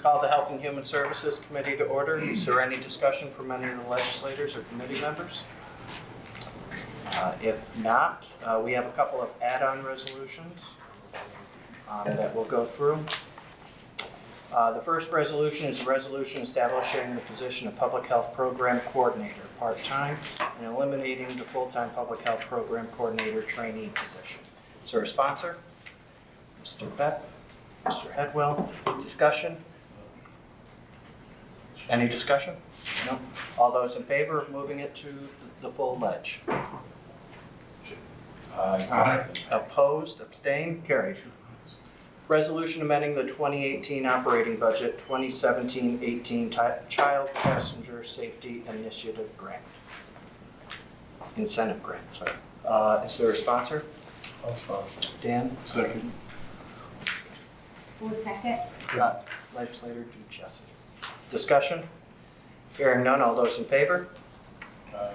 Call the Health and Human Services Committee to order. Is there any discussion from any of the legislators or committee members? If not, we have a couple of add-on resolutions that we'll go through. The first resolution is a resolution establishing the position of Public Health Program Coordinator, part-time, and eliminating the full-time Public Health Program Coordinator trainee position. Is there a sponsor? Mr. Beck, Mr. Headwell. Discussion? Any discussion? No. All those in favor of moving it to the full ledge? Aye. Opposed? Abstained? Carried. Resolution amending the 2018 operating budget, 2017-18 Child Passenger Safety Initiative Grant. Incentive grant, sorry. Is there a sponsor? I'll sponsor. Dan? Second. Who was second? Legislator Duchessis. Discussion? Hearing none, all those in favor?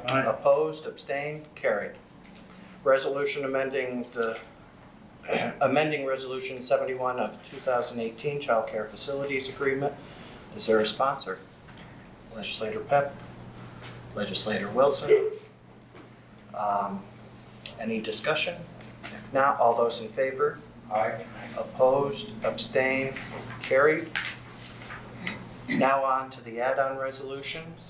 Aye. Opposed? Abstained? Carried. Resolution amending Resolution 71 of 2018 Child Care Facilities Agreement. Is there a sponsor? Legislator Pep, Legislator Wilson. Any discussion? If not, all those in favor? Aye. Opposed? Abstained? Carried. Now on to the add-on resolutions.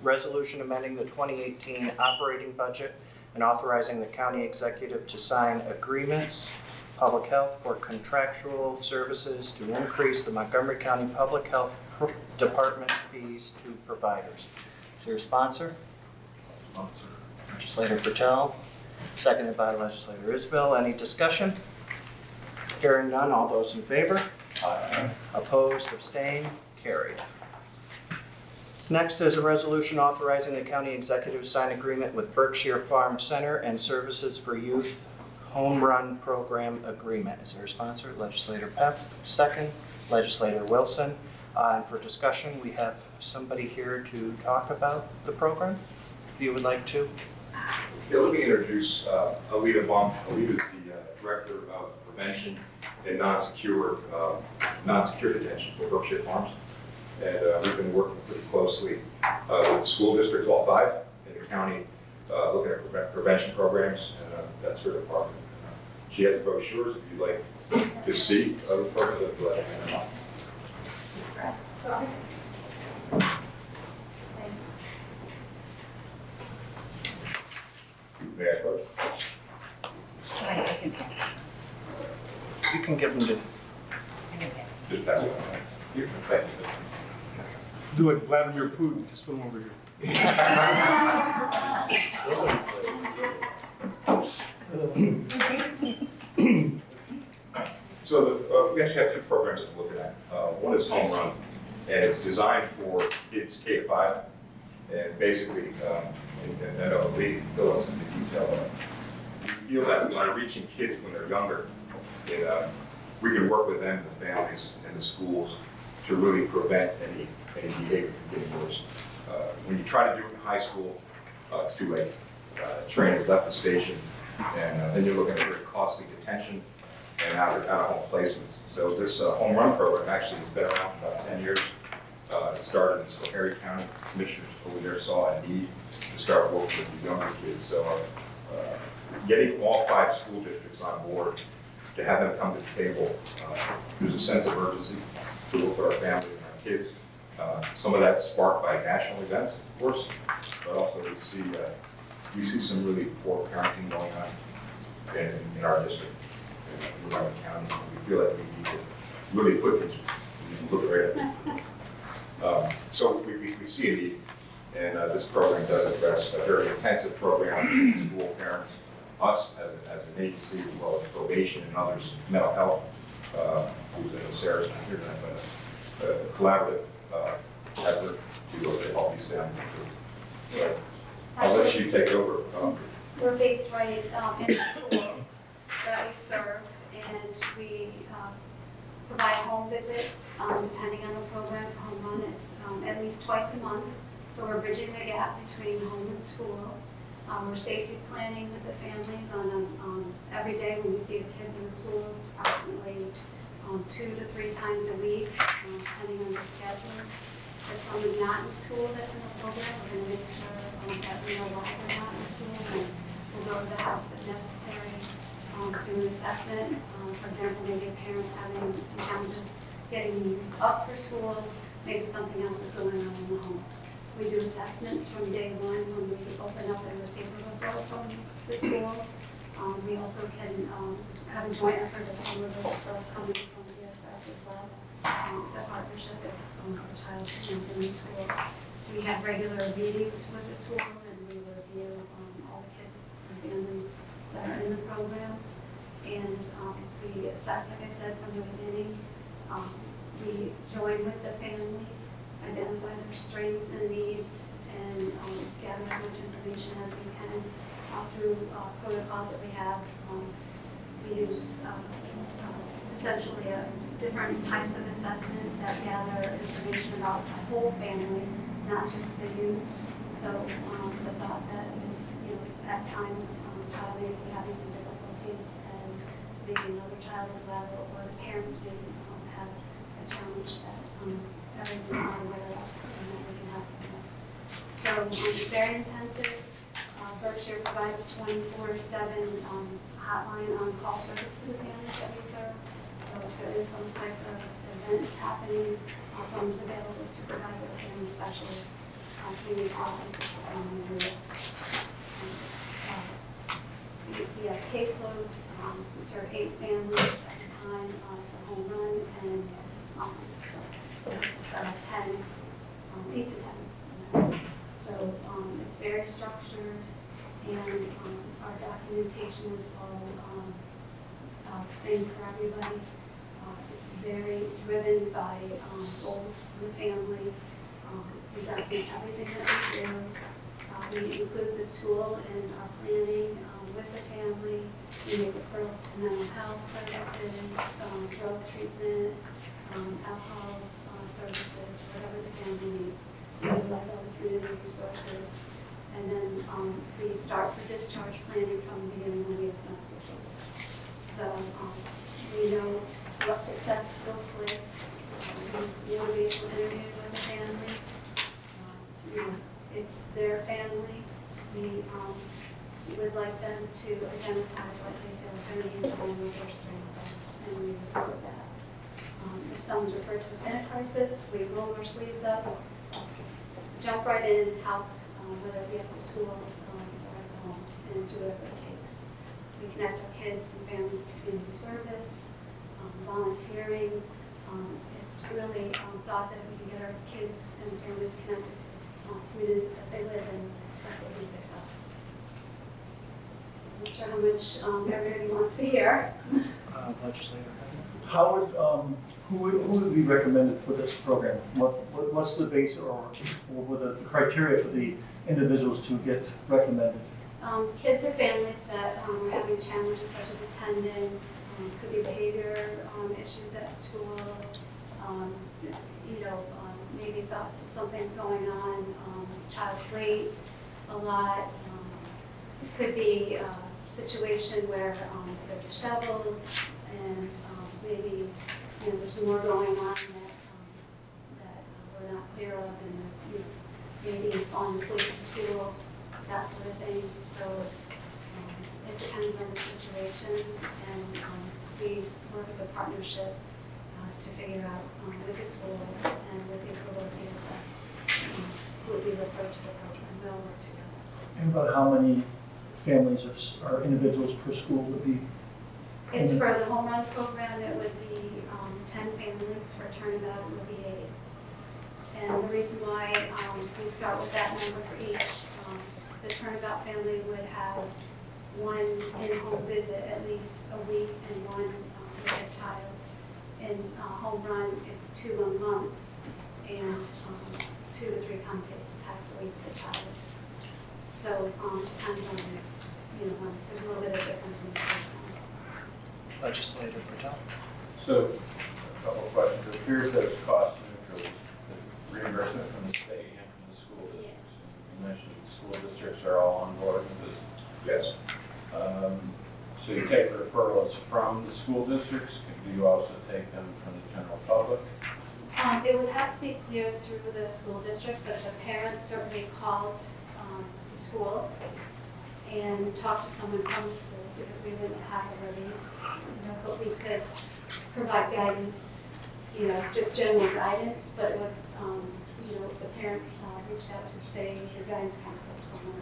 Resolution amending the 2018 operating budget and authorizing the county executive to sign agreements, public health for contractual services to increase the Montgomery County Public Health Department fees to providers. Is there a sponsor? Sponsor. Legislator Patel, seconded by Legislator Isbell. Any discussion? Hearing none, all those in favor? Aye. Opposed, abstained, carried. Next is a resolution authorizing the county executive to sign agreement with Berkshire Farm Center and Services for Youth Home Run Program Agreement. Is there a sponsor? Legislator Pep, second. Legislator Wilson. And for discussion, we have somebody here to talk about the program. If you would like to. Yeah, let me introduce Alita Baum. Alita is the Director of Prevention and Non-Secure Detention for Berkshire Farms. And we've been working pretty closely with the school districts, all 5 in the county, looking at prevention programs, and that's her department. She has brochures if you'd like to see other programs that would like to hand them out. May I close? I can pass. You can give them to. I can pass. Just pass it on. You can thank you. Do like Vladimir Putin, just put him over here. So we actually have 2 programs that we're looking at. One is Home Run, and it's designed for kids K-5. And basically, and I know Lee can fill in some of the detail on it. We feel that by reaching kids when they're younger, we can work with them, the families, and the schools to really prevent any behavior from getting worse. When you try to do it in high school, it's too late. Trainers left the station, and then you're looking at very costly detention and out-of-home placements. So this Home Run program actually has been around for about 10 years. It started in Montgomery County. Commissioners over there saw a need to start working with the younger kids. So getting all 5 school districts on board to have them come to the table, there's a sense of urgency to look for our families and our kids. Some of that's sparked by national events, of course, but also we see some really poor parenting going on in our district, in Montgomery County. We feel like we need to really look right at it. So we see a need, and this program does address a very intensive program for school parents, us as an agency, as well as probation and others, mental health, who's Sarah's not here tonight, but a collaborative effort to help these families. So I'll let you take over. We're based right in the schools that we serve, and we provide home visits, depending on the program. Home Run is at least twice a month, so we're bridging the gap between home and school. We're safety planning with the families on every day when we see the kids in the school. It's approximately 2 to 3 times a week, depending on their schedules. If someone's not in school that's in the program, we're going to make sure that we know why they're not in school, and we'll go to the house if necessary, do an assessment. For example, maybe a parent's having some challenges getting up for school, maybe something else is going on in the home. We do assessments from day one when we open up and receive a referral from the school. We also can have a joint effort of some of the referrals coming from DSS as well. It's a partnership if a child is in the school. We have regular meetings with the school and we review all the kids and families that are in the program. And we assess, like I said, from the beginning. We join with the family, identify their strengths and needs, and gather as much information as we can through protocols that we have. We use essentially different types of assessments that gather information about the whole family, not just the youth. So the thought that is, at times, a child may be having some difficulties, and maybe another child as well, or the parents may have a challenge that everyone's not aware of, and that we can help them with. So it's very intensive. Berkshire provides a 24/7 hotline on-call service to the families that we serve. So if there is some type of event happening, someone's available, supervisor, or family specialist, community office, we have caseloads. We serve 8 families at a time for home run, and it's 8 to 10. So it's very structured, and our documentation is all the same for everybody. It's very driven by goals for the family. We document everything that we do. We include the school in our planning with the family. We make referrals to mental health services, drug treatment, alcohol services, whatever the family needs. We utilize all the community resources. And then we start the discharge planning from the beginning when we open up the case. So we know what success looks like. We use the motivational interview with the families. It's their family. We would like them to identify what they feel their needs are and what their strengths are, and we report that. If someone's referred to us in a crisis, we roll our sleeves up, jump right in, help, whether it be at the school or at the home, and do whatever it takes. We connect our kids and families to community service, volunteering. It's really thought that if we can get our kids and families connected to the community that they live in, that they'll be successful. I'm not sure how much everybody wants to hear. Legislator. How would, who would be recommended for this program? What's the base or the criteria for the individuals to get recommended? Kids or families that are having challenges such as attendance, could be behavior issues at school, maybe thoughts that something's going on, child's late a lot. It could be a situation where they're disheveled and maybe there's more going on that we're not clear of, and maybe falling asleep at school, that sort of thing. So it depends on the situation, and we work as a partnership to figure out with the school and with the approval of DSS who would be referred to the program. We'll work together. And about how many families or individuals per school would be? It's for the home run program, it would be 10 families. For turnabout, it would be 8. And the reason why we start with that number for each, the turnabout family would have 1 in-home visit at least a week and 1 with their child. In home run, it's 2 a month and 2 to 3 contacts a week for the child. So it depends on, there's a little bit of difference in the program. Legislator Burdell. So, a couple of questions. It appears that it's cost neutral, the reimbursement from the state and from the school districts. You mentioned the school districts are all on board with this. Yes. So you take referrals from the school districts, do you also take them from the general public? It would have to be cleared through the school district, but the parent certainly called the school and talked to someone from the school because we didn't have a release, but we could provide guidance, just general guidance, but it would, if the parent reached out to, say, the guidance counselor or someone.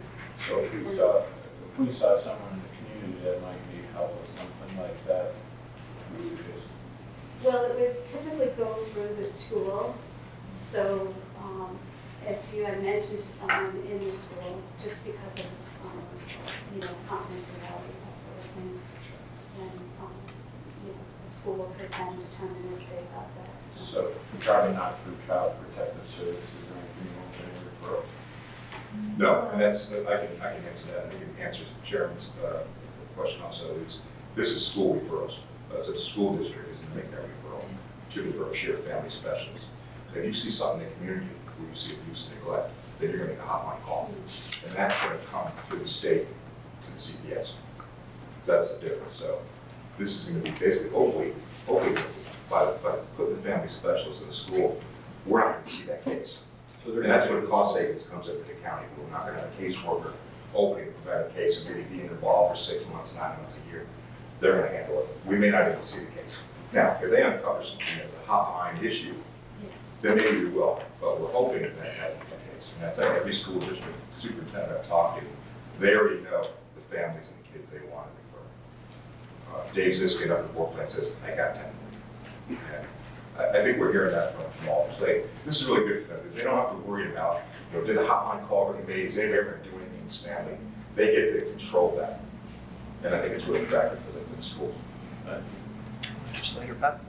So if we saw someone in the community that might need help with something like that, we would just, Well, it would typically go through the school, so if you had mentioned to someone in the school, just because of, confidentiality, that sort of thing, then, the school could then determine if they got that. so probably not through child protective services or anything, you won't get any referrals. No, and that's, I can answer that. I think it answers the chairman's question also is, this is school referrals. So the school district is going to make that referral to the Berkshire Family Specialist. If you see something in the community where you see abuse and neglect, then you're going to make a hotline call. And that's going to come to the state, to the CPS. So that's the difference. So this is going to be basically, hopefully, by putting the family specialist in the school, we're not going to see that case. So they're And that's gonna where do the this- cost savings comes into the county. We're not going to have a caseworker opening that case and maybe being involved for 6 months, 9 months, a year. They're going to handle it. We may not even see the case. Now, if they uncover something that's a hotline issue, Yes. then maybe we will, but we're hoping that that will be the case. And I think every school district superintendent I've talked to, they already know the families and the kids they want to refer. Dave Ziskin up at the board plan says, I got 10. And I think we're hearing that from all of us. This is really good for them, because they don't have to worry about, did the hotline call already made, is anybody ever going to do anything with Stanley? They get to control that. And I think it's really attractive for the schools. Legislator Pat?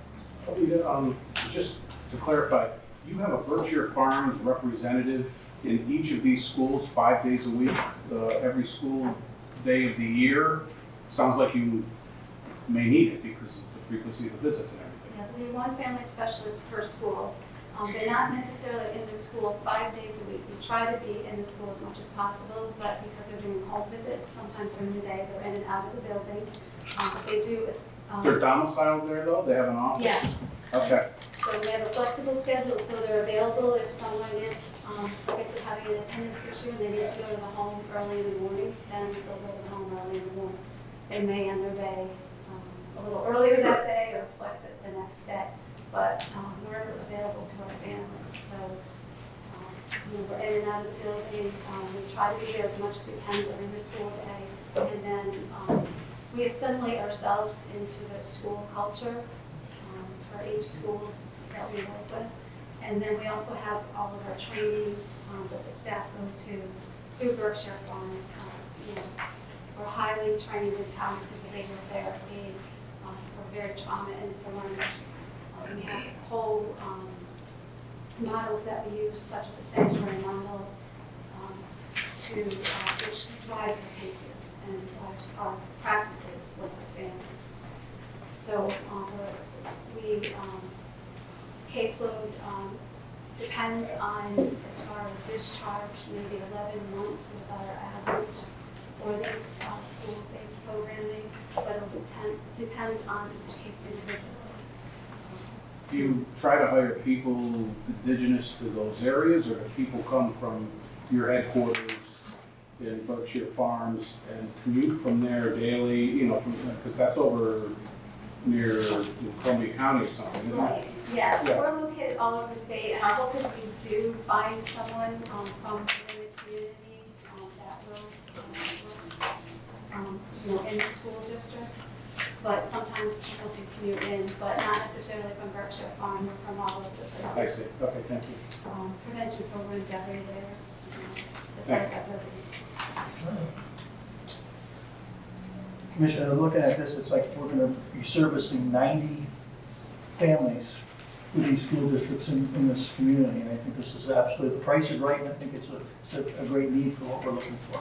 Just to clarify, you have a Berkshire Farms representative in each of these schools 5 days a week, every school day of the year. Sounds like you may need it because of the frequency of the visits and everything. Yeah, we need one family specialist per school. They're not necessarily in the school 5 days a week. We try to be in the school as much as possible, but because they're doing home visits, sometimes during the day, they're in and out of the building. But they do. They're domiciled there though? They have an office? Yes. Okay. So we have a flexible schedule, so they're available if someone is, like I said, having an attendance issue and they need to go to the home early in the morning, then they'll go to the home early in the morning. They may end their day a little earlier that day or flex it the next day, but we're available to our families. So we're in and out of the building. We try to be there as much as we can during the school day, and then we assimilate ourselves into the school culture for each school that we work with. And then we also have all of our trainings that the staff go to through Berkshire Farm. We're highly trained in cognitive behavioral therapy. We're very trauma-informed. We have whole models that we use, such as the sanctuary model, which drives our cases and drives our practices with our families. So we caseload depends on, as far as discharge, maybe 11 months is about our average for the school-based programming, but it will depend on each case individually. Do you try to hire people indigenous to those areas, or do people come from your headquarters in Berkshire Farms and commute from there daily, because that's over near Columbia County or something, isn't it? Right, yes, Yeah. we're located all over the state, and our hope is we do find someone from within the community that will work in the school district. But sometimes people do commute in, but not necessarily from Berkshire Farm or from all over the place. I see, okay, thank you. Prevention programs everywhere, besides that resident. Commissioner, looking at this, it's like we're gonna be servicing 90 families with these school districts in this community, and I think this is absolutely, the price is right, and I think it's a great need for what we're looking for.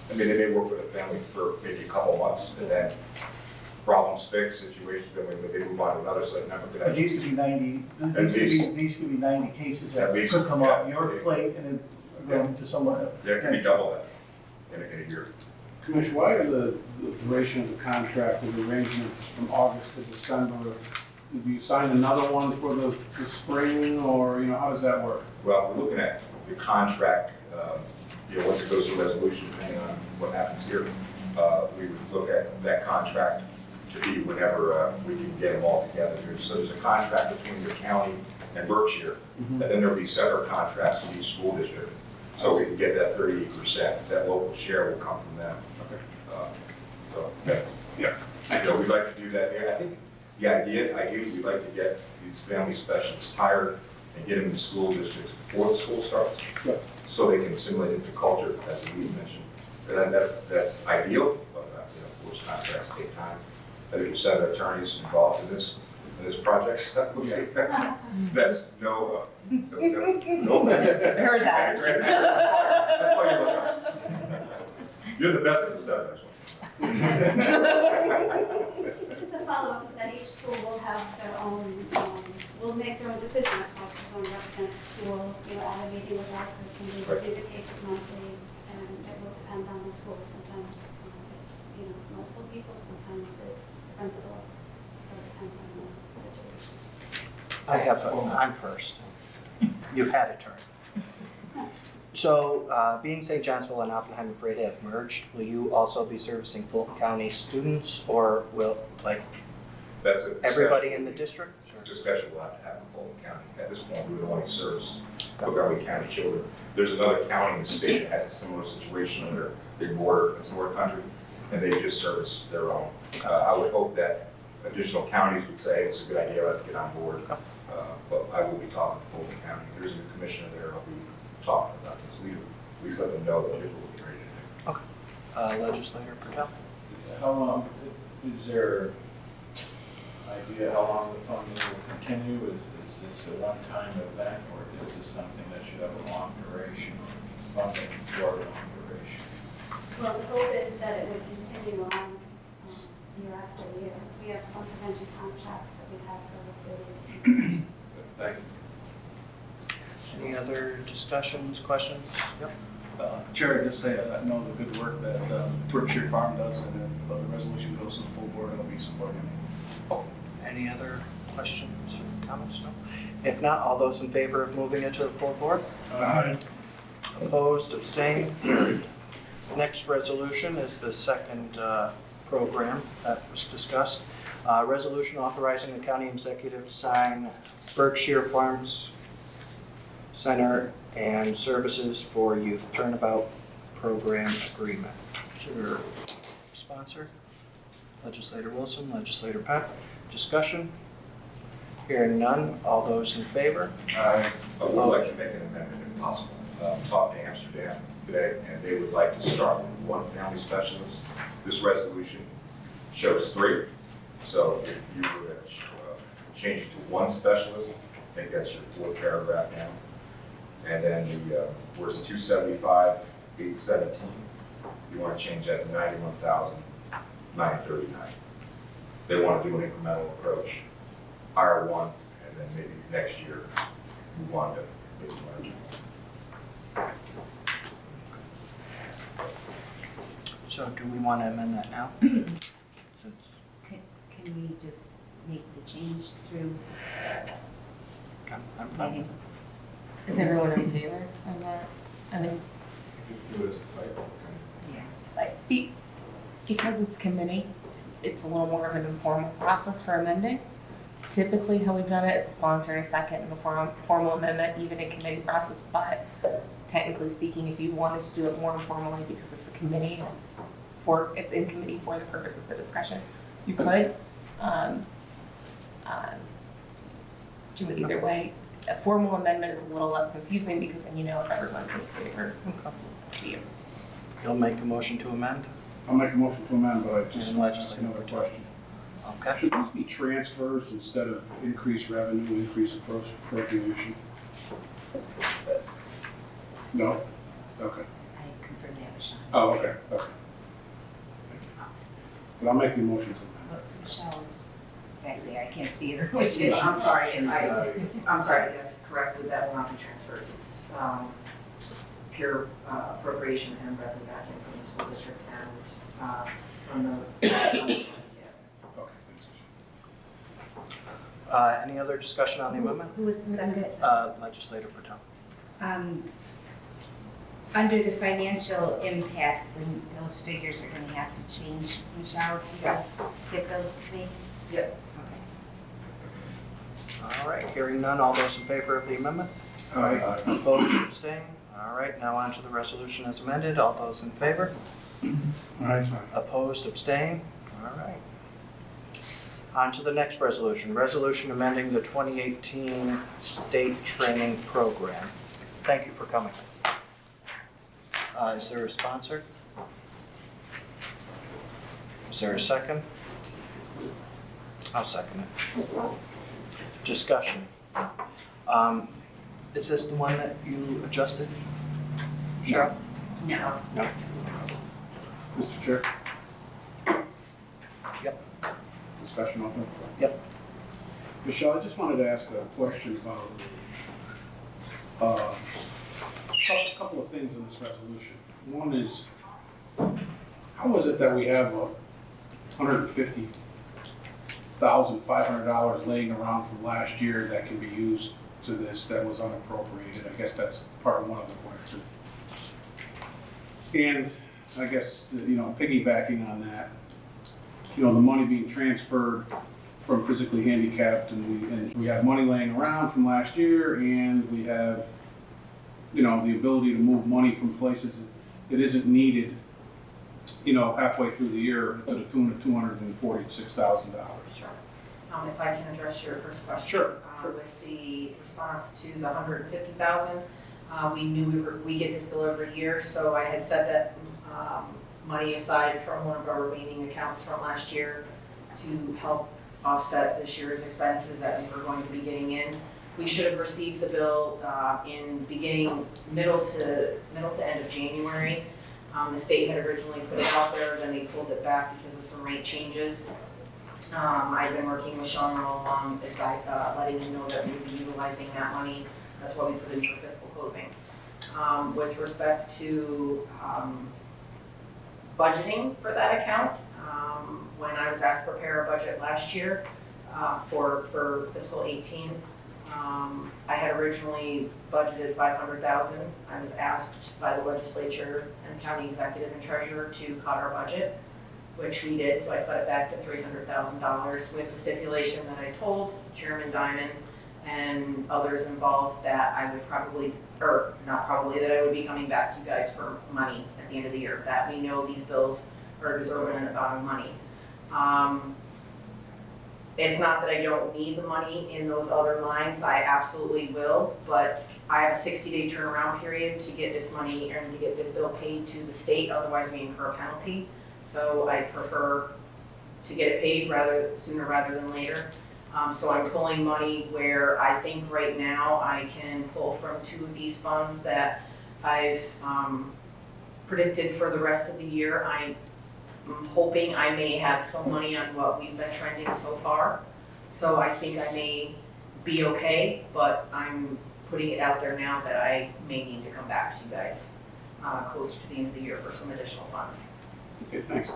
I mean, they may work with a family for maybe a couple months, and then problems fixed, situations, then they move on to another, so never could But have. these could be 90, these could be 90 cases that At least, could come off yeah. your plate and then go to someone else. There could be double that in a year. Commissioner, why are the duration of the contract or the arrangement from August to December? Do you sign another one for the spring, or, how does that work? Well, we're looking at the contract, once it goes to resolution, depending on what happens here, we would look at that contract to be whenever we can get them all together. So there's a contract between the county and Berkshire, and then there'll be separate contracts with each school district. So we can get that 38%, that local share will come from them. Okay. So, yeah. We'd like to do that, and I think the ideally, we'd like to get these family specialists hired and get them in the school districts before the school starts, Yeah. so they can assimilate into culture, as we mentioned. And that's ideal, but, of course, contracts take time. I think we set our attorneys involved in this project. That's no. Heard that. That's why you look up. You're the best of the seven, that's Just to follow up with that, each school will have their own, will make their own decision as far as who's going to represent the school, at a meeting with us, it can be review the cases monthly, and it will depend on the school. Sometimes it's, multiple people, sometimes it's the principal, so it depends on the situation. I'm first. You've had a turn. So, being St. Johnsville and Oppenheimer Freight have merged, will you also be servicing Fulton County students, or will, That's a everybody in the district? discussion we'll have to have in Fulton County. At this point, we would only service Montgomery County children. There's another county in the state that has a similar situation on their big border, it's border country, and they just service their own. I would hope that additional counties would say, it's a good idea, let's get on board. But I will be talking to Fulton County. There's a new commissioner there, I'll be talking about this. At least let them know that here's what we're ready to do. Okay. Legislator Patel? How long, is there idea how long the funding will continue? Is this a one-time event, or is this something that should have a long duration, funding for a long duration? Well, the hope is that it would continue on year after year. We have some prevention contracts that we have for 30 years. Thank you. Any other discussions, questions? Yep. Chair, I just say I know the good work that Berkshire Farm does, and if the resolution goes to the full board, I'll be supporting it. Any other questions or comments? No? If not, all those in favor of moving it to the full board? Opposed, abstained, carried. Next resolution is the second program that was discussed. Resolution authorizing the county executive to sign Berkshire Farms Center and Services for Youth Turnabout Program Agreement. Is there a sponsor? Legislator Wilson, Legislator Peck. Discussion? Hearing none. All those in favor? I would like to make an amendment if possible. Talked to Amsterdam today, and they would like to start with one family specialist. This resolution shows 3. So if you were to change it to 1 specialist, I think that's your 4th paragraph now. And then where it's 275,817, you want to change that to 91,939. They want to do an incremental approach, hire 1, and then maybe next year move on to maybe 1 or 2. So do we want to amend that now? Since- Can we just make the change through I'm fine. meeting? Is everyone in favor of that? I mean, Do it as a typo. Yeah. because it's committee, it's a little more of an informal process for amending. Typically, how we've done it is a sponsor and a second and a formal amendment, even in committee process. But technically speaking, if you wanted to do it more informally because it's a committee and it's in committee for the purposes of discussion, you could do it either way. A formal amendment is a little less confusing because then you know if everyone's in favor. To you. You'll make a motion to amend? I'll make a motion to amend, but I just And want to ask legislative another report. question. Okay. Should these be transfers instead of increased revenue, increased appropriation? No? Okay. I confirmed that with Sean. Oh, okay, okay. But I'll make the motion to amend. But Michelle's back there, I can't see her. Which is, I'm sorry, I guess correctly, that will not be transfers, it's pure appropriation and revenue back in from the school district and from the. Okay, thanks. Any other discussion on the amendment? Who was the second? Legislator Patel. Under the financial impact, then those figures are gonna have to change. Michelle, if you guys get those to me? Yep. Okay. All right, hearing none, all those in favor of the amendment? Aye. Opposed, abstained? All right, now on to the resolution as amended. All those in favor? Aye. Opposed, abstained? All right. On to the next resolution. Resolution amending the 2018 state training program. Thank you for coming. Is there a sponsor? Is there a second? I'll second it. Discussion. Is this the one that you adjusted? Cheryl? No. No. Mr. Chair? Yep. Discussion open? Yep. Michelle, I just wanted to ask a question about a couple of things in this resolution. One is, how is it that we have $150,500 laying around from last year that can be used to this that was unappropriated? I guess that's part one of the question. And I guess, piggybacking on that, the money being transferred from physically handicapped, and we have money laying around from last year, and we have, the ability to move money from places that isn't needed, halfway through the year to the tune of $246,000. Sure. If I can address your first question. Sure. With the response to the 150,000, we knew we get this bill every year, so I had set that money aside from one of our remaining accounts from last year to help offset this year's expenses that we were going to be getting in. We should have received the bill in middle to end of January. The state had originally put it out there, then they pulled it back because of some rate changes. I've been working with Sean all along, letting him know that we would be utilizing that money. That's what we put in for fiscal closing. With respect to budgeting for that account, when I was asked to prepare a budget last year for fiscal 18, I had originally budgeted 500,000. I was asked by the legislature and county executive and treasurer to cut our budget, which we did, so I cut it back to $300,000 with the stipulation that I told Chairman Diamond and others involved that I would that I would be coming back to you guys for money at the end of the year, that we know these bills are exorbitant amount of money. It's not that I don't need the money in those other lines, I absolutely will, but I have a 60-day turnaround period to get this money and to get this bill paid to the state, otherwise we incur a penalty. So I prefer to get it paid sooner rather than later. So I'm pulling money where I think right now I can pull from two of these funds that I've predicted for the rest of the year. I'm hoping I may have some money on what we've been trending so far. So I think I may be okay, but I'm putting it out there now that I may need to come back to you guys closer to the end of the year for some additional funds. Okay, thanks.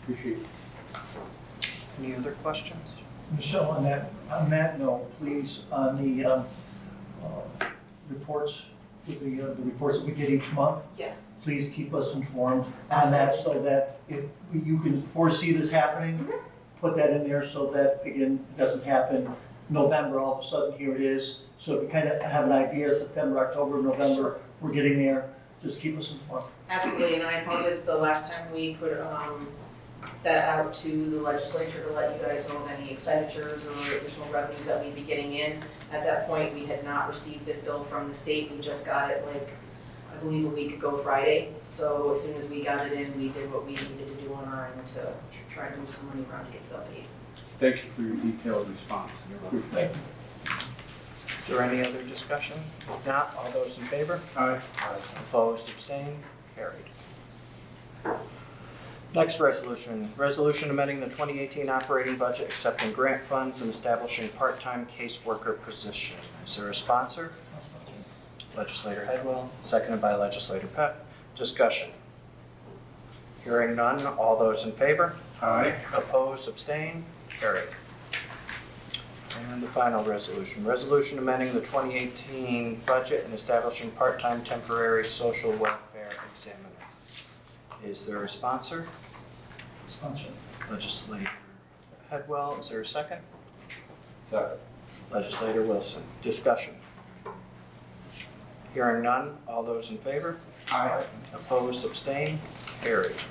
Appreciate it. Any other questions? Michelle, on that note, please, on the reports, the reports that we get each month, Yes. please keep us informed on that so that if you can foresee this happening, put that in there so that, again, it doesn't happen November, all of a sudden, here it is. So if you kind of have an idea, September, October, November, we're getting there, just keep us informed. Absolutely, and I apologize, the last time we put that out to the legislature to let you guys know of any expenditures or additional revenues that we'd be getting in. At that point, we had not received this bill from the state, we just got it I believe a week ago Friday. So as soon as we got it in, we did what we needed to do on our end to try to move some money around to get the bill paid. Thank you for your detailed response. Thank you. Is there any other discussion? If not, all those in favor? Aye. Opposed, abstained, carried. Next resolution, resolution amending the 2018 operating budget, accepting grant funds and establishing part-time caseworker position. Is there a sponsor? Legislator Headwell, seconded by Legislator Pep. Discussion. Hearing none, all those in favor? Aye. Opposed, abstained, carried. And the final resolution, resolution amending the 2018 budget and establishing part-time temporary social welfare examiner. Is there a sponsor? Sponsor. Legislator Headwell, is there a second? Second. Legislator Wilson, discussion. Hearing none, all those in favor? Aye. Opposed, abstained, carried.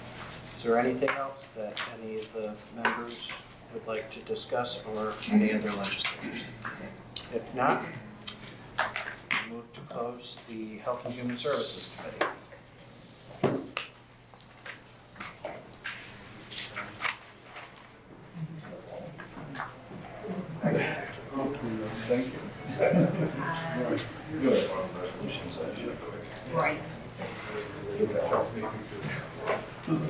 Is there anything else that any of the members would like to discuss or any other legislators? If not, we'll move to close the Health and Human Services Committee. Thank you. Good. Right. Thank you.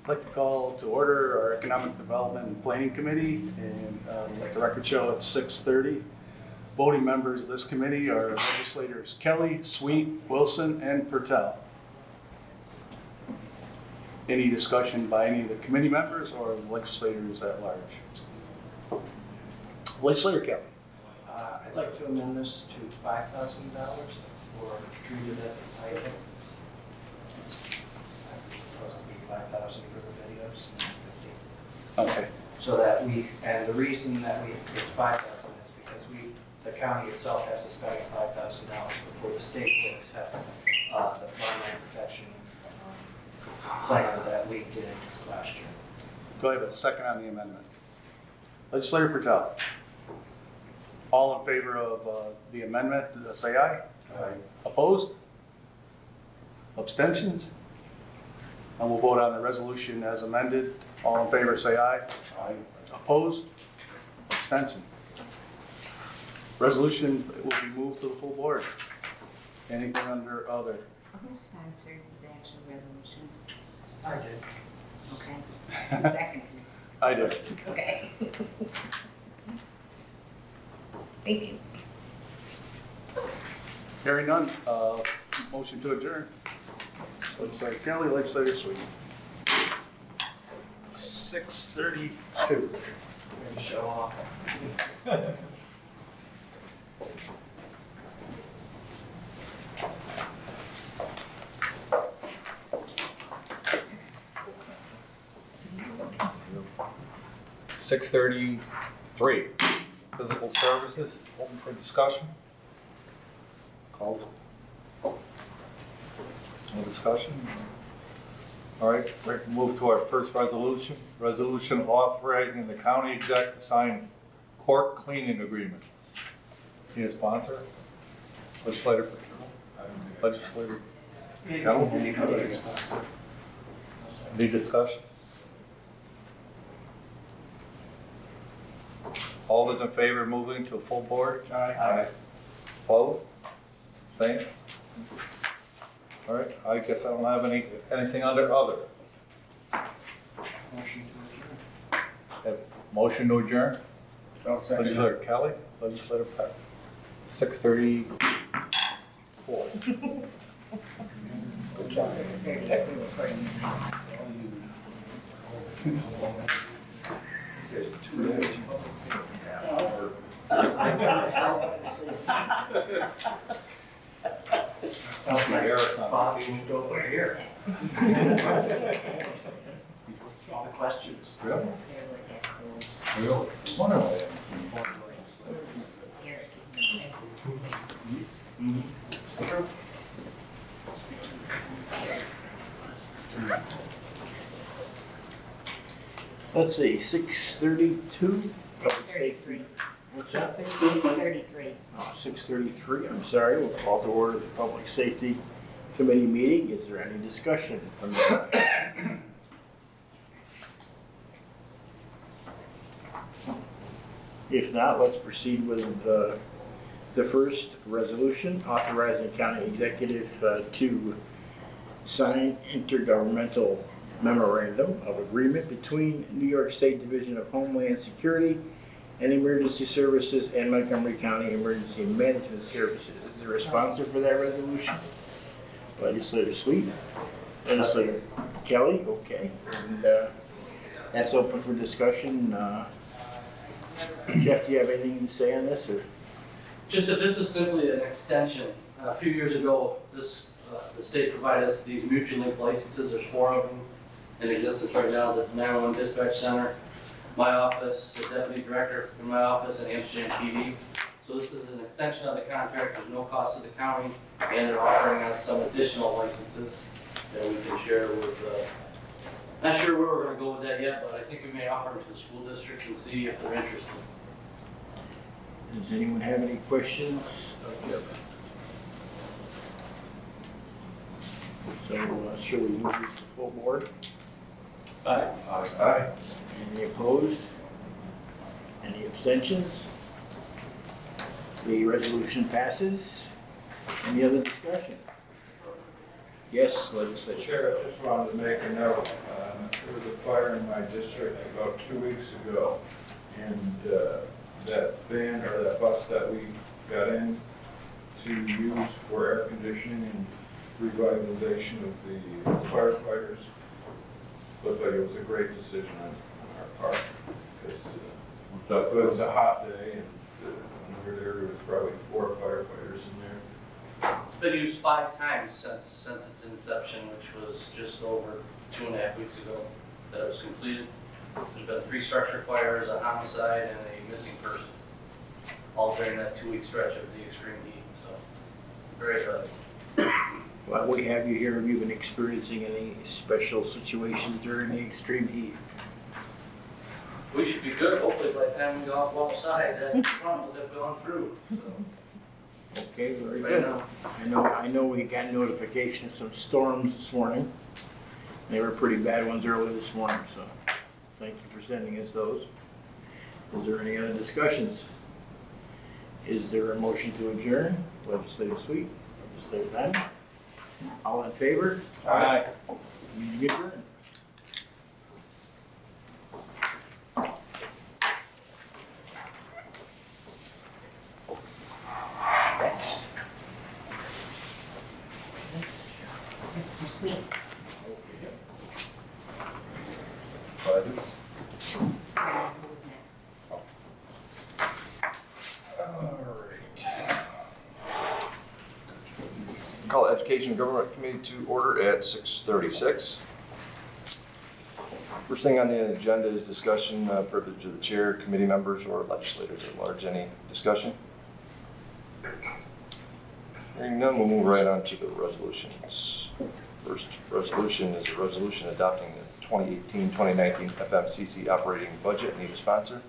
I'd like to call to order our Economic Development and Planning Committee, and let the record show it's 6:30. Voting members of this committee are legislators Kelly, Sweet, Wilson, and Pertel. Any discussion by any of the committee members or legislators at large? Legislator Kelly. I'd like to amend this to $5,000 or treat it as a typo. It's supposed to be 5,000 for the videos and 50. Okay. So that and the reason that it's 5,000 is because the county itself has to spend $5,000 before the state will accept the farmland protection plan that we did last year. Do I have a second on the amendment? Legislator Pertel. All in favor of the amendment, say aye. Aye. Opposed? Abstentions? And we'll vote on the resolution as amended. All in favor, say aye. Aye. Opposed? Abstention? Resolution will be moved to the full board. Anything under other? Who sponsored the actual resolution? I did. Okay. Who seconded? I did. Okay. Thank you. Hearing none, motion to adjourn. Legislator Kelly, Legislator Sweet. 6:32. Show off. $6:33, physical services, open for discussion. Called. No discussion? All right, we're gonna move to our first resolution. Resolution authorizing the county exec to sign court cleaning agreement. Need a sponsor? Legislator Patel? Legislator Kettle? Any discussion? All those in favor of moving to a full board? Aye. Opposed? Abstained? All right, I guess I don't have anything under other. Motion to adjourn. Have motion to adjourn? Oh, second. Legislator Kelly, Legislator Peck. 6:34. Still 6:30. Bobby moved over here. All the questions. Really? Here. Really? One of them. Let's see, 6:32? 6:33. What's that? 6:33. 6:33, I'm sorry, we'll call to order the Public Safety Committee meeting. Is there any discussion from the If not, let's proceed with the first resolution, authorizing county executive to sign intergovernmental memorandum of agreement between New York State Division of Homeland Security and Emergency Services and Montgomery County Emergency Management Services. Is there a sponsor for that resolution? Legislator Sweet. Legislator Kelly, okay. And that's open for discussion. Jeff, do you have anything to say on this, or? Just that this is simply an extension. A few years ago, the state provided us these mutual link licenses. There's 4 of them in existence right now. The 911 dispatch center, my office, the deputy director in my office, and Amsterdam PD. So this is an extension of the contract. There's no cost to the county, and they're offering us some additional licenses that we can share with. Not sure where we're going to go with that yet, but I think we may offer them to the school district and see if they're interested. Does anyone have any questions of Jeff? So, shall we move this to full board? Aye. Aye. Any opposed? Any abstentions? The resolution passes. Any other discussion? Yes, legislature. Chair, I just wanted to make a note. There was a fire in my district about 2 weeks ago, and that van or that bus that we got in to use for air conditioning and revitalization of the firefighters looked like it was a great decision on our part, because it was a hot day, and when we were there was probably 4 firefighters in there. It's been used 5 times since its inception, which was just over 2.5 weeks ago that it was completed. There's been 3 structure fires, a homicide, and a missing person, all during that 2-week stretch of the extreme heat. So, very good. While we have you here, have you been experiencing any special situations during the extreme heat? We should be good. Hopefully, by the time we go outside, that front will have gone through. So, Okay, very right good. now. I know we got notification of some storms this morning. They were pretty bad ones early this morning, so thank you for sending us those. Is there any other discussions? Is there a motion to adjourn? Legislator Sweet, Legislator Diamond? All in favor? Aye. Meeting adjourned. Next. Mr. Sweet. But Who was next? All right. Call the Education and Government Committee to order at 6:36. First thing on the agenda is discussion, privilege of the chair, committee members, or legislators at large. Any discussion? Hearing none, we'll move right on to the resolutions. First resolution is a resolution adopting the 2018-2019 FMCC operating budget. Need a sponsor?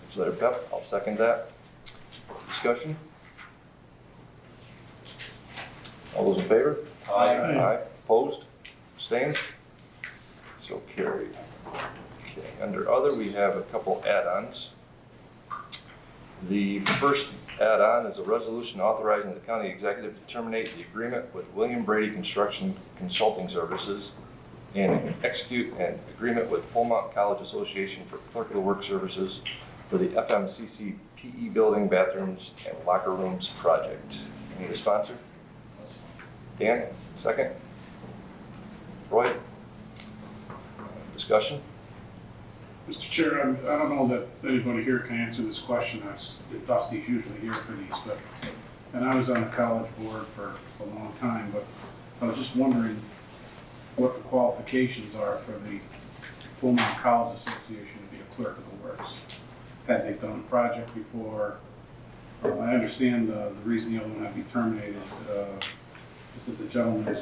Legislator Pep, I'll second that. Discussion? All those in favor? Aye. Aye. Opposed? Abstained? So carried. Okay, under other, we have a couple add-ons. The first add-on is a resolution authorizing the county executive to terminate the agreement with William Brady Construction Consulting Services and execute an agreement with Fulmont College Association for clerical work services for the FMCC PE building, bathrooms, and locker rooms project. Need a sponsor? Dan, second. Roy? Discussion? Mr. Chair, I don't know that anybody here can answer this question. Dusty's usually here for these, and I was on the college board for a long time, but I was just wondering what the qualifications are for the Fulmont College Association to be a clerk of the works. Had they done a project before? I understand the reason the other one had to be terminated is that the gentleman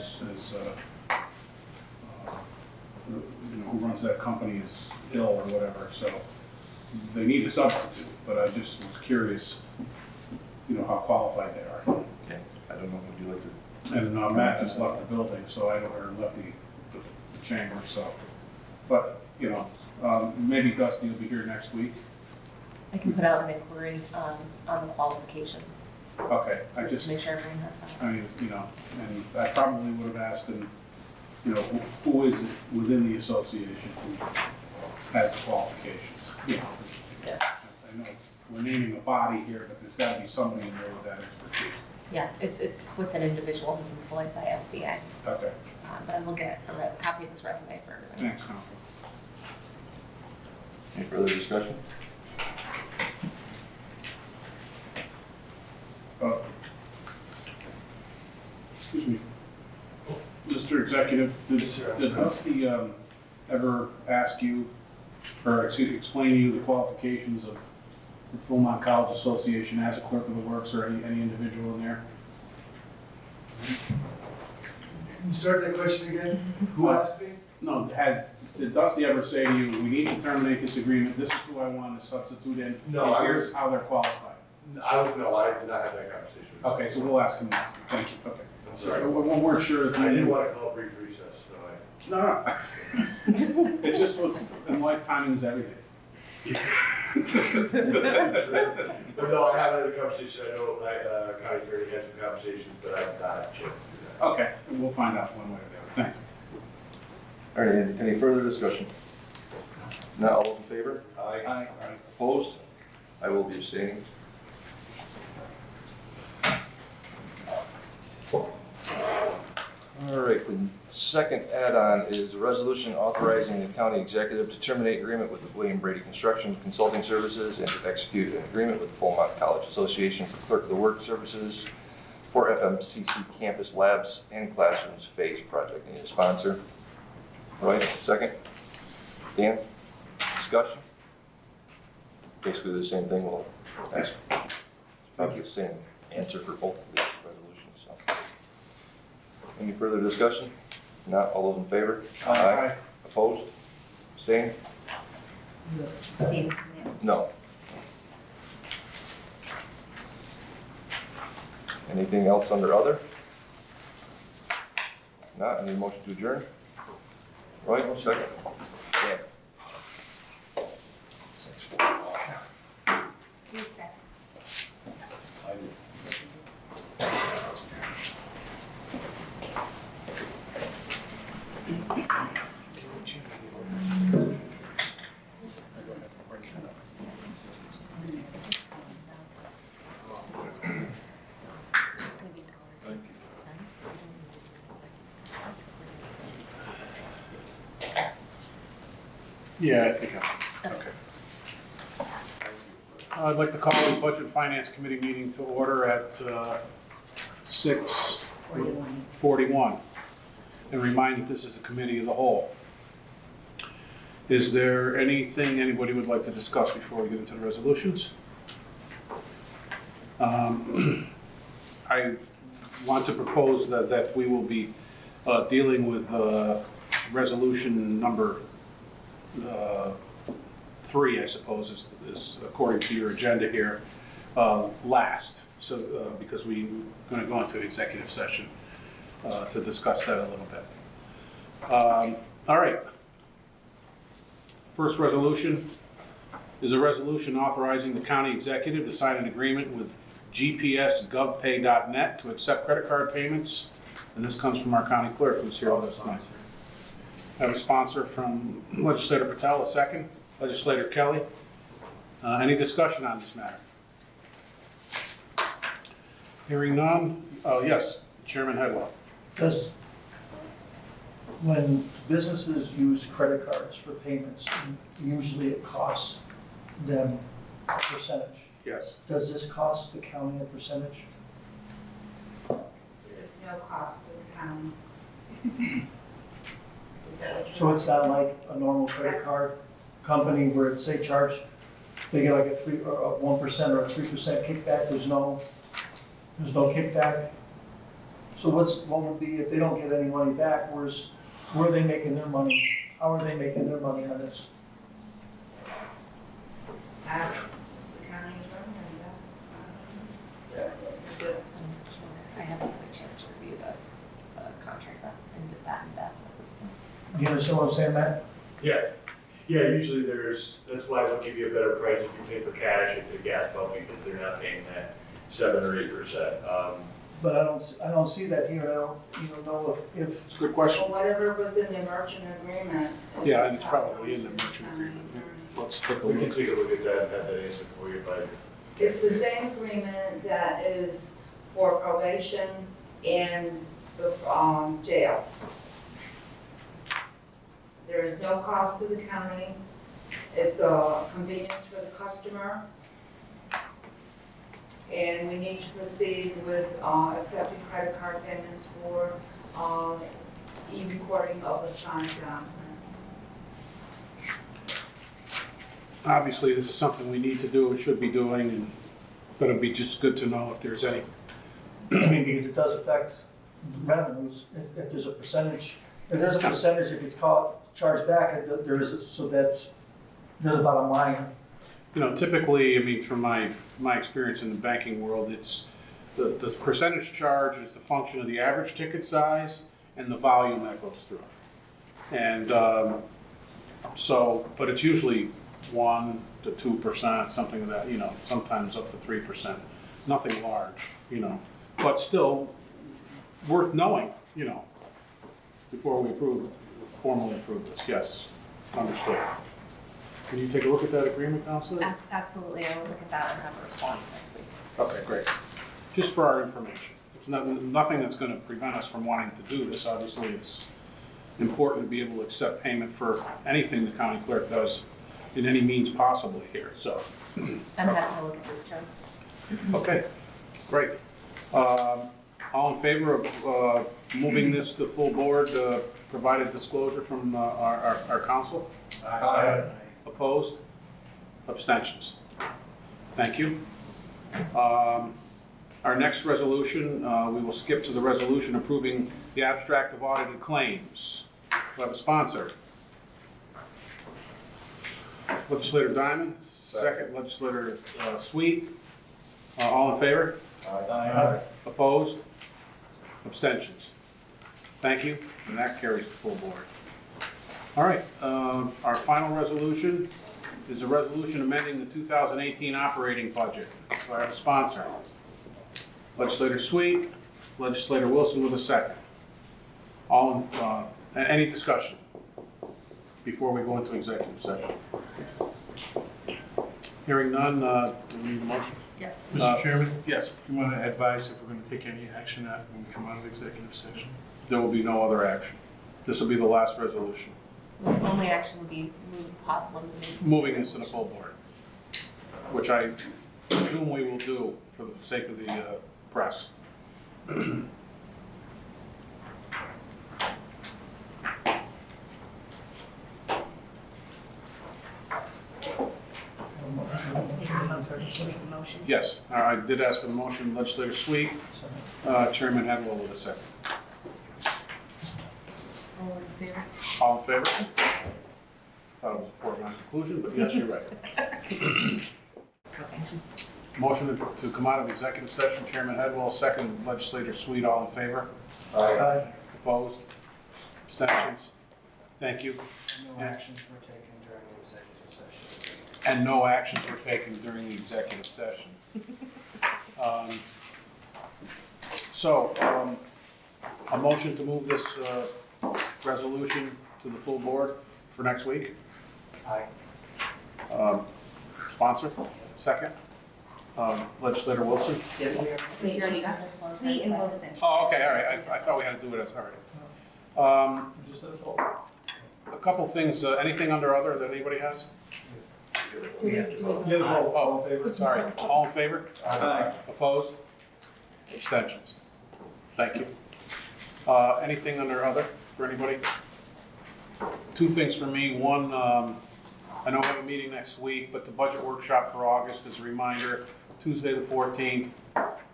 who runs that company is ill or whatever, so they need a substitute, but I just was curious, how qualified they are. Okay, I don't know, would you like to? And Matt just left the building, or left the chamber, so, but, maybe Dusty will be here next week. I can put out an inquiry on the qualifications, Okay, so to make sure everyone has that. I mean, you know, and I probably would have asked him, you know, who is it within the association who has the qualifications? You know, Yeah. I know we're naming a body here, but there's gotta be somebody in there with that expertise. Yeah, it's with an individual who's employed by FCA, Okay, but I will get a copy of this resume for everyone. thanks, Council. Any further discussion? Excuse me. Mr. Executive, did Dusty ever ask you, or explain to you the qualifications of the Fremont College Association as a clerk of the works, or any individual in there? Start that question again? Who asked me? No, did Dusty ever say to you, we need to terminate this agreement, this is who I want to substitute in, No, and here's how they're qualified? No, I did not have that conversation. Okay, so we'll ask him next, thank you, okay. I'm sorry. We weren't sure if you. I didn't want to call a brief recess, so No. It just was, in life, timing is everything. But no, I have had a conversation, I know, county attorney had some conversations, but I've not had a chance to do that. Okay, we'll find out one way or the other, thanks. All right, any further discussion? Not all those in favor? Aye. Opposed? I will be abstaining. All right, the second add-on is a resolution authorizing the county executive to terminate agreement with the William Brady Construction Consulting Services and to execute an agreement with the Fremont College Association for Clerk of the Work Services for FMCC Campus Labs and Classrooms Phase Project. Need a sponsor? Roy, second. Dan, discussion? Basically the same thing, we'll ask. Probably the same answer for both of these resolutions, so. Any further discussion? Not, all those in favor? Aye. Opposed? Abstained? Steve, yeah. No. Anything else under other? Not, any motion to adjourn? Roy, second. Dan. You said. Yeah, I think okay. I'd like to call the Budget and Finance Committee meeting to order at 6:41 and remind that this is a committee of the whole. Is there anything anybody would like to discuss before we get into the resolutions? I want to propose that we will be dealing with resolution number 3, I suppose, is according to your agenda here, last. So, because we're going to go into executive session to discuss that a little bit. All right. First resolution is a resolution authorizing the county executive to sign an agreement with GPSGovPay.net to accept credit card payments. And this comes from our county clerk, who's here with us tonight. I have a sponsor from Legislator Patel, a second. Legislator Kelly. Any discussion on this matter? Hearing none. Oh, yes, Chairman Headwell. Does, when businesses use credit cards for payments, usually it costs them a percentage. Yes. Does this cost the county a percentage? There's no cost to the county. So it's not like a normal credit card company where it's, they charge, they get like a 1% or a 3% kickback, there's no kickback? So what would be, if they don't get any money back, where are they making their money? How are they making their money on this? Ask the county government, yes. I haven't had a chance to review the contract in depth at this point. Do you understand what I'm saying, Matt? Yeah. Yeah, usually that's why they'll give you a better price if you pay for cash at the gas pump, because they're not paying that 7 or 8%. But I don't see that here, I don't, you don't know if It's a good question. Well, whatever was in the merchant agreement. Yeah, and it's probably in the merchant agreement. Let's take a We can look. take a look at that and have that answer for you, but It's the same agreement that is for probation and the, jail. There is no cost to the county. It's a convenience for the customer. And we need to proceed with, accepting credit card payments for, e-recording of the signed documents. Obviously, this is something we need to do and should be doing, but it'd be just good to know if there's any. I mean, because it does affect revenues, if there's a percentage, that gets charged back, there is, so there's a bottom line. You know, typically, I mean, from my experience in the banking world, it's, the percentage charge is the function of the average ticket size and the volume that goes through. And so, but it's usually 1 to 2%, something of that, you know, sometimes up to 3%, nothing large, you know, but still worth knowing, you know, before we formally approve this, yes, understood. Can you take a look at that agreement, Counselor? Absolutely, I will look at that and have a response next week. Okay, great. Just for our information. It's nothing that's going to prevent us from wanting to do this. Obviously, it's important to be able to accept payment for anything the county clerk does in any means possible here, so. I'm happy to look at those terms. Okay, great. All in favor of moving this to full board, provided disclosure from our council? Aye. Opposed? Abstentions? Thank you. Our next resolution, we will skip to the resolution approving the abstract of audited claims. Do I have a sponsor? Legislator Diamond, second Legislator Sweet. All in favor? Aye. Opposed? Abstentions? Thank you, and that carries the full board. All right, our final resolution is a resolution amending the 2018 operating budget. Do I have a sponsor? Legislator Sweet, Legislator Wilson with a second. Any discussion before we go into executive session? Hearing none, do we need a motion? Yeah. Uh, Mr. Chairman, Yes, you want to advise if we're going to take any action when we come out of executive session? there will be no other action. This will be the last resolution. The only action would be possibly Moving this to the full board, which I presume we will do for the sake of the press. Motion. Yes, I did ask for the motion. Legislator Sweet, Chairman Hedwell with a second. all in favor. All in favor? Thought it was a foregone conclusion, but yes, you're right. Motion to come out of executive session, Chairman Hedwell, second Legislator Sweet, all in favor? Aye. Opposed? Abstentions? Thank you. No actions were taken during the executive session. And no actions were taken during the executive session. So, a motion to move this resolution to the full board for next week? Aye. Sponsor? Second? Legislator Wilson? We already got this one. Sweet and Wilson. Oh, okay, all right, I thought we had to do it as, all right. Just a A couple things, anything under other that anybody has? Oh, sorry, all in favor? Aye. Opposed? Abstentions? Thank you. Anything under other for anybody? Two things for me. One, I know we have a meeting next week, but the budget workshop for August is a reminder, Tuesday the 14th,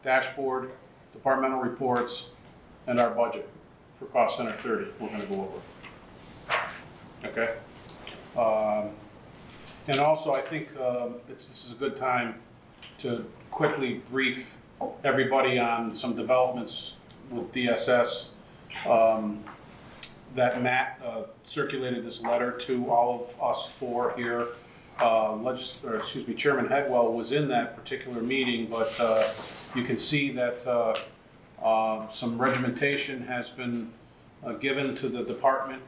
dashboard, departmental reports, and our budget for Cost Center 30 we're going to go over. Okay? And also, I think this is a good time to quickly brief everybody on some developments with DSS. that Matt circulated this letter to all of us four here. Chairman Headwell was in that particular meeting, but you can see that some regimentation has been given to the department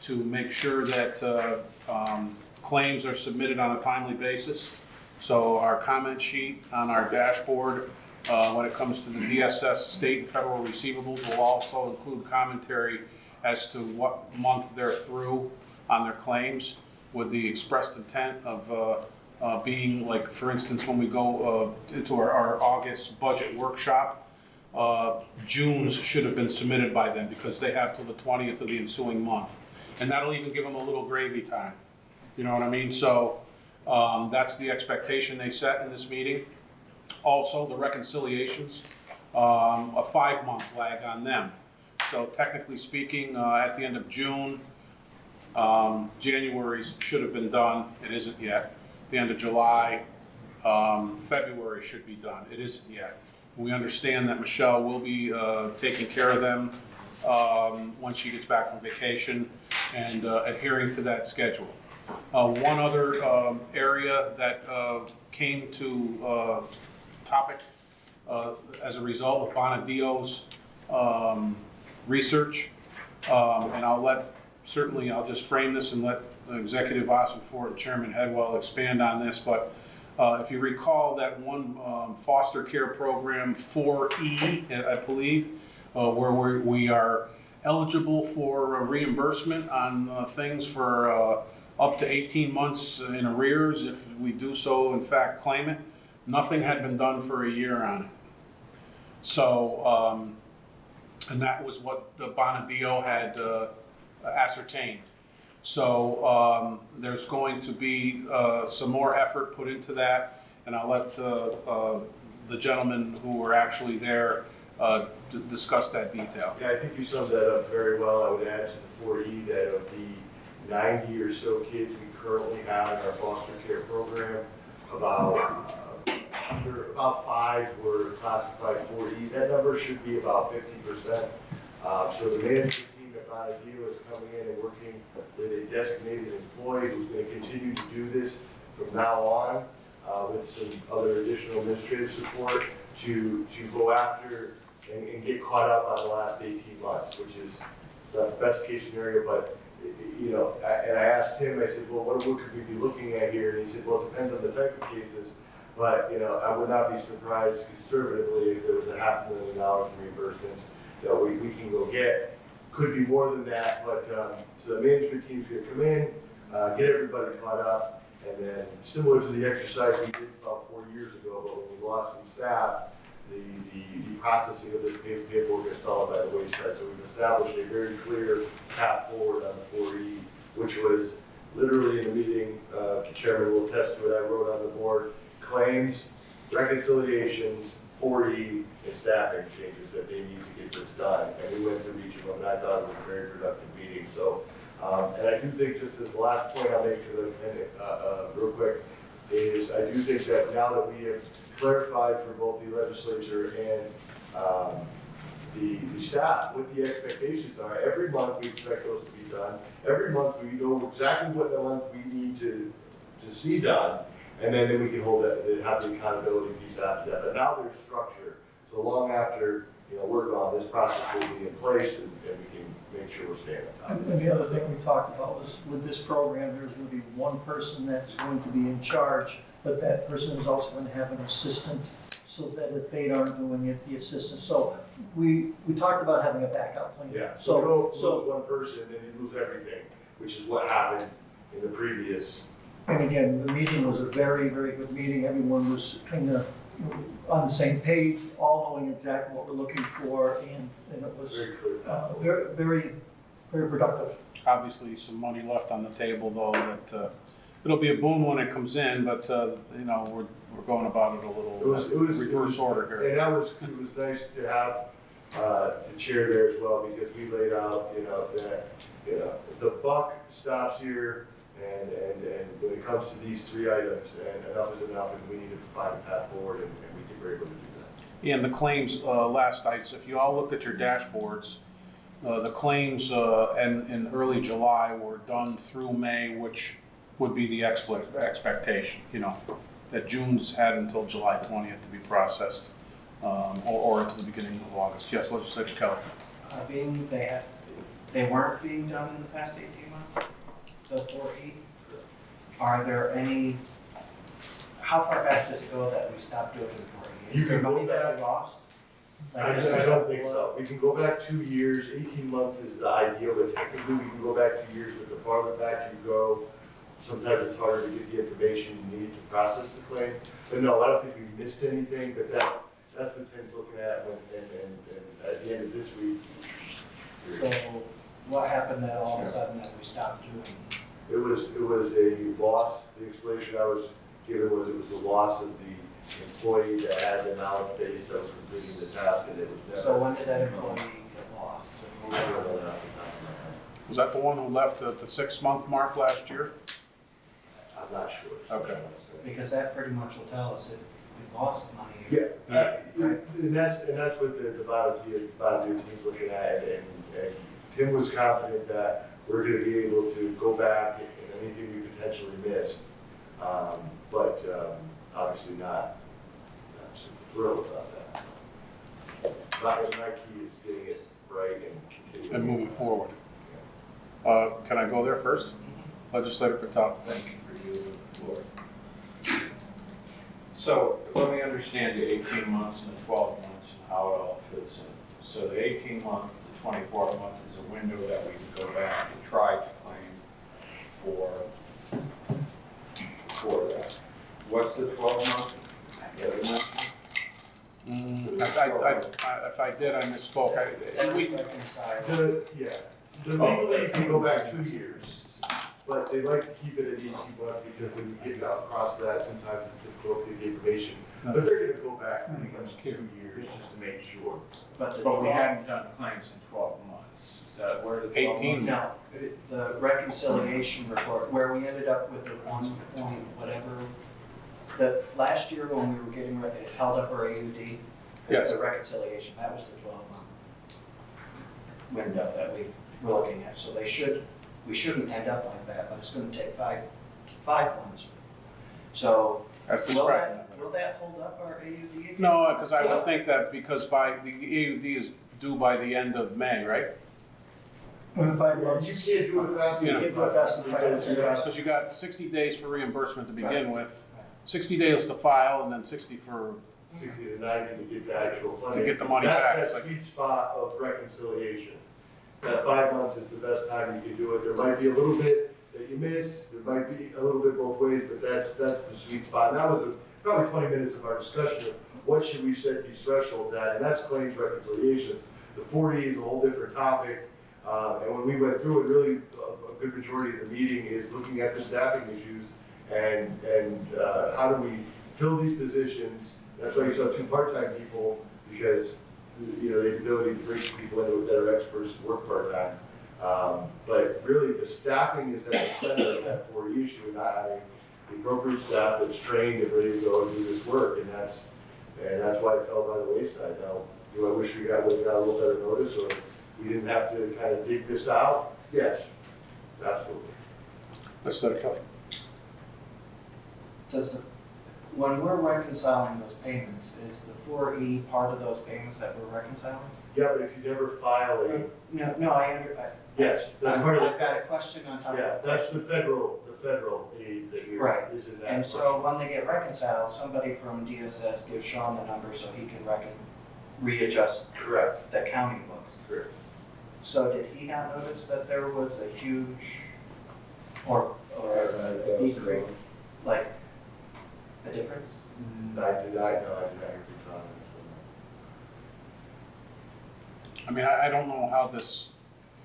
to make sure that claims are submitted on a timely basis. So our comment sheet on our dashboard, when it comes to the DSS state and federal receivables, will also include commentary as to what month they're through on their claims, with the expressed intent of being, like, for instance, when we go into our August budget workshop, June's should have been submitted by them because they have till the 20th of the ensuing month. And that'll even give them a little gravy time. You know what I mean? So that's the expectation they set in this meeting. Also, the reconciliations, a 5-month lag on them. So technically speaking, at the end of June, January's should have been done. It isn't yet. At the end of July, February should be done. It isn't yet. We understand that Michelle will be taking care of them once she gets back from vacation and adhering to that schedule. One other area that came to topic as a result of Bonadio's research, and I'll just frame this and let Executive Ossenfort and Chairman Headwell expand on this, but if you recall that one foster care program, 4E, I believe, where we are eligible for reimbursement on things for up to 18 months in arrears if we do so, in fact, claim it. Nothing had been done for a year on it. So, and that was what the Bonadio had ascertained. So there's going to be some more effort put into that, and I'll let the gentlemen who were actually there discuss that detail. Yeah, I think you summed that up very well. I would add to the 4E that of the 90 or so kids we currently have in our foster care program, about 5 were classified 4E. That number should be about 50%. So the management team at Bonadeo is coming in and working with a designated employee who's going to continue to do this from now on with some other additional administrative support to go after and get caught up on the last 18 months, which is it's not the best case scenario, but you know, and I asked him, I said, well, what could we be looking at here? And he said, well, it depends on the type of cases, but you know, I would not be surprised conservatively if there was $500,000 in reimbursements that we can go get. Could be more than that, but so the management team's gonna come in, get everybody caught up, and then similar to the exercise we did about 4 years ago, but when we lost some staff, the processing of this paperwork is followed by the wayside. So we've established a very clear path forward on the 4E, which was literally in the meeting, Chairman will attest to it, I wrote on the board, claims, reconciliations, 4E, and staffing changes that they need to get this done. And we went through each of them, and I thought it was a very productive meeting. So, and I do think, just as the last point I'll make to the, real quick, is I do think that now that we have clarified for both the legislature and the staff what the expectations are, every month we expect those to be done. Every month we know exactly what the month we need to see done, and then we can hold that, have the accountability piece after that. But now there's structure, so long after we're gone, this process will be in place, and we can make sure we're staying on top. And the other thing we talked about was with this program, there's going to be one person that's going to be in charge, but that person is also going to have an assistant, so that if they aren't doing it, the assistant. So we talked about having a backup plan. Yeah. So you don't lose one person, then you lose everything, which is what happened in the previous. And again, the meeting was a very, very good meeting. Everyone was kind of on the same page, all knowing exactly what we're looking for, and it was very, very, very productive. Obviously, some money left on the table, though, that it'll be a boom when it comes in, but we're going about it a little reverse order here. And it was nice to have the chair there as well, because we laid out that the buck stops here, and when it comes to these 3 items, and enough is enough, and we need to find a path forward, and we were able to do that. And the claims last night, so if you all looked at your dashboards, the claims in early July were done through May, which would be the expectation, you know, that June's had until July 20th to be processed, or into the beginning of August. Yes, Legislator Kelly. Being they weren't being done in the past 18 months, the 4E, are there any, how far back does it go that we stopped doing the 4E? Is there money that we lost? I don't think so. We can go back 2 years, 18 months is the ideal, but technically we can go back 2 years, but the farther back you go, sometimes it's harder to get the information you need to process the claim. But no, I don't think we missed anything, but that's what Tim's looking at when, and at the end of this week. So what happened that all of a sudden that we stopped doing? It was a loss, the explanation I was given was it was a loss of the employee that had the knowledge base that was completing the task and it was never. So when did that employee get lost? I don't know that off the top of my head. Was that the one who left at the 6-month mark last year? I'm not sure. Okay. Because that pretty much will tell us if we lost money. Yeah, and that's what the bottom team's looking at, and Tim was confident that we're gonna be able to go back and anything we potentially missed, but obviously not super thrilled about that. My key is getting it right and continuing. And moving forward. Can I go there first? Legislator Patel. Thank you for yielding the floor. So let me understand the 18 months and the 12 months and how it all fits in. So the 18 month, the 24 month is a window that we can go back and try to claim for that. What's the 12 month? If I did, I misspoke. Legally, you can go back 2 years, but they like to keep it at 18 months because when you get across that, sometimes it's difficult to get the information. But they're gonna go back pretty much 2 years just to make sure. But we hadn't done claims in 12 months. Is that where the 12 18. months? No, the reconciliation report, where we ended up with the 1 point whatever, the last year when we were getting ready, it held up our AUD. Yes. The reconciliation, that was the 12-month window that we were looking at. So we shouldn't end up like that, but it's gonna take five months. So As described. will that hold up our AUD again? No, because I would think that because by, the AUD is due by the end of May, right? You can't do it fast. You know, can't do it fast Because you got 60 days for reimbursement to begin with, 60 days to file, and then 60 for 60 to 90 to get the actual funding. To get the money back. That's that sweet spot of reconciliation. That 5 months is the best time you can do it. There might be a little bit that you miss, there might be a little bit both ways, but that's the sweet spot. And that was probably 20 minutes of our discussion of what should we set these thresholds at, and that's claims reconciliations. The 4E is a whole different topic, and when we went through it, really a good majority of the meeting is looking at the staffing issues and how do we fill these positions. That's why you saw 2 part-time people, because they have the ability to bring some people in that are experts to work part-time. But really, the staffing is at the center of that 4E issue, and not having the appropriate staff that's trained and ready to go and do this work, and that's why it fell by the wayside. Now, do I wish we got a little better notice, or we didn't have to kind of dig this out? Yes, absolutely. Legislator Kelly. When we're reconciling those payments, is the 4E part of those payments that we're reconciling? Yeah, but if you never file a, No, yes, that's part of I've got a question on top of yeah, that. that's the federal aid that you're, Right. is in that. And so when they get reconciled, somebody from DSS gives Sean the number so he can readjust Correct. the county books. Correct. So did he not notice that there was a huge, or a decrease, like a difference? I did not hear your comments. I mean, I don't know how this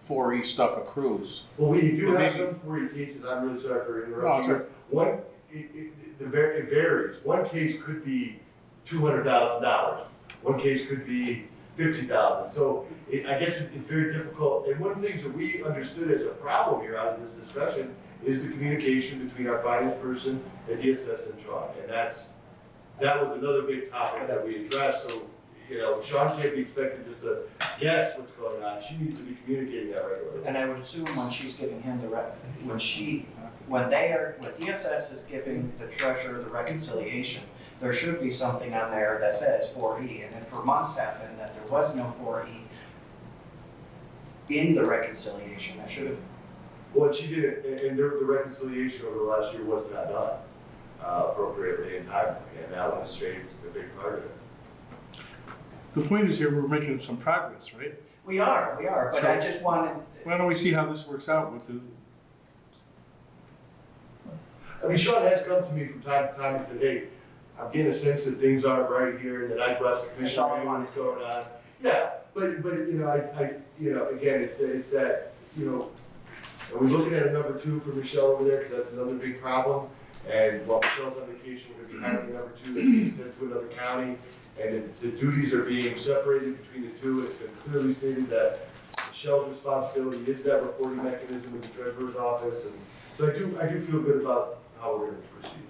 4E stuff accrues. Well, we do have Maybe- some 4E cases, I'm really sorry for No, interrupting it's you. all right. One, it varies. One case could be $200,000. One case could be 50,000. So I guess it's very difficult. And one of the things that we understood as a problem here out of this discussion is the communication between our finance person at DSS and Sean. And that was another big topic that we addressed. So, you know, Sean can't be expected just to guess what's going on. She needs to be communicating that regularly. And I would assume when she's giving him when DSS is giving the treasurer the reconciliation, there should be something on there that says 4E, and if for months happened that there was no 4E in the reconciliation, that should have. Well, she didn't, and the reconciliation over the last year was not done appropriately and timely, and that was a big part of it. The point is here, we're making some progress, right? We are, but I just wanted. Why don't we see how this works out with the, I mean, Sean has come to me from time to time and said, hey, I'm getting a sense that things aren't right here, and that I've asked the commissioner what's going on. Yeah, but you know, again, it's that, you know, are we looking at a number 2 for Michelle over there, because that's another big problem. And while Michelle's on vacation, we're gonna be hiring a number 2 that's being sent to another county, and the duties are being separated between the two. It's been clearly stated that Michelle's responsibility is that reporting mechanism in the treasurer's office, and so I do feel good about how we're gonna proceed.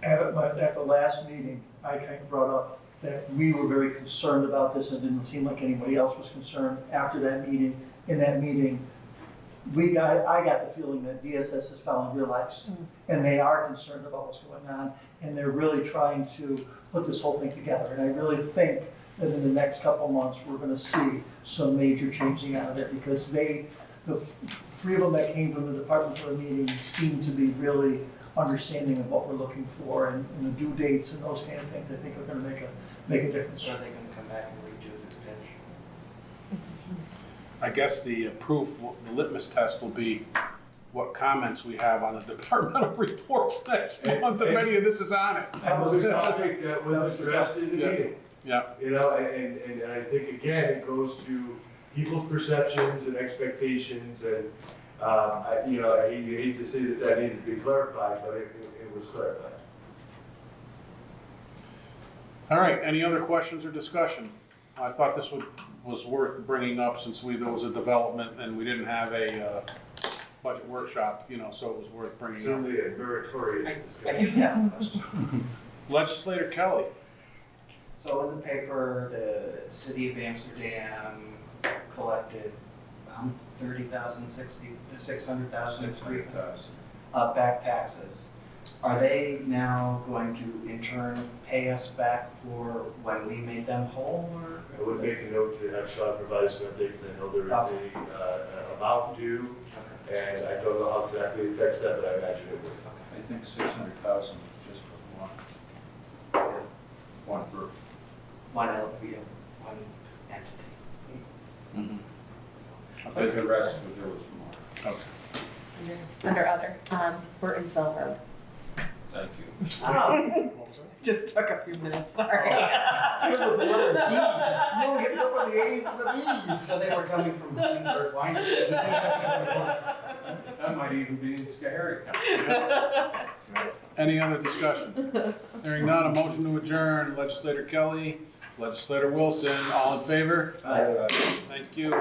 At the last meeting, I kind of brought up that we were very concerned about this, and it didn't seem like anybody else was concerned after that meeting. In that meeting, I got the feeling that DSS has finally realized, and they are concerned about what's going on, and they're really trying to put this whole thing together. And I really think that in the next couple months, we're gonna see some major changing out of it, because the 3 of them that came from the department for the meeting seem to be really understanding of what we're looking for, and the due dates and those kind of things, I think are gonna make a difference. So are they gonna come back and redo the pitch? I guess the proof, the litmus test will be what comments we have on the departmental reports next month, if any of this is on it. That was a topic that was addressed in the meeting. Yeah. You know, and I think, again, it goes to people's perceptions and expectations, and, you know, I hate to say that needed to be clarified, but it was clarified. All right, any other questions or discussion? I thought this was worth bringing up, since there was a development and we didn't have a budget workshop, you know, so it was worth bringing up. Certainly a meritorious I do have a question. Legislator Kelly. So in the paper, the city of Amsterdam collected 30,000, 600,000 back taxes. Are they now going to in turn pay us back for when we made them whole, or? I would make a note to have Sean provide us an update, because I know there is an amount due, and I don't know how exactly it affects that, but I imagine it would. I think 600,000 was just for one group. One entity. I think the rest, there was more. Okay. Under other, Burtonsville Road. Thank you. Oh. Just took a few minutes, sorry. It was the letter D. You only get to look for the A's and the B's. So they were coming from Greenberg Winery. That might even be in Schoharie County. That's right. Any other discussion? Hearing none, a motion to adjourn. Legislator Kelly, Legislator Wilson, all in favor? Aye. Thank you.